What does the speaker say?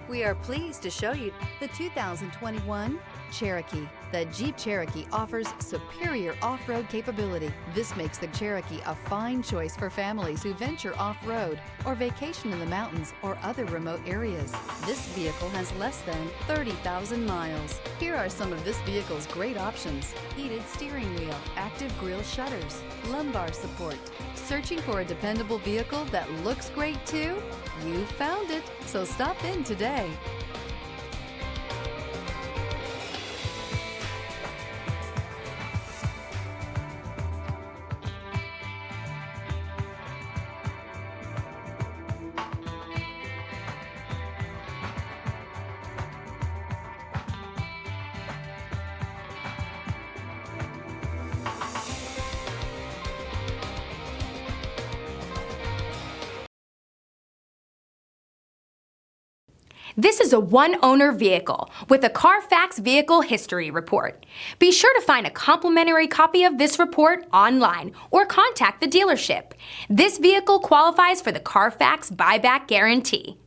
We are pleased to show you the 2021 Cherokee. The Jeep Cherokee offers superior off-road capability. This makes the Cherokee a fine choice for families who venture off-road or vacation in the mountains or other remote areas. This vehicle has less than 30,000 miles. Here are some of this vehicle's great options: heated steering wheel, active grille shutters, lumbar support. Searching for a dependable vehicle that looks great too? You found it, so stop in today. This is a one-owner vehicle with a Carfax Vehicle History Report. Be sure to find a complimentary copy of this report online or contact the dealership. This vehicle qualifies for the Carfax Buyback Guarantee.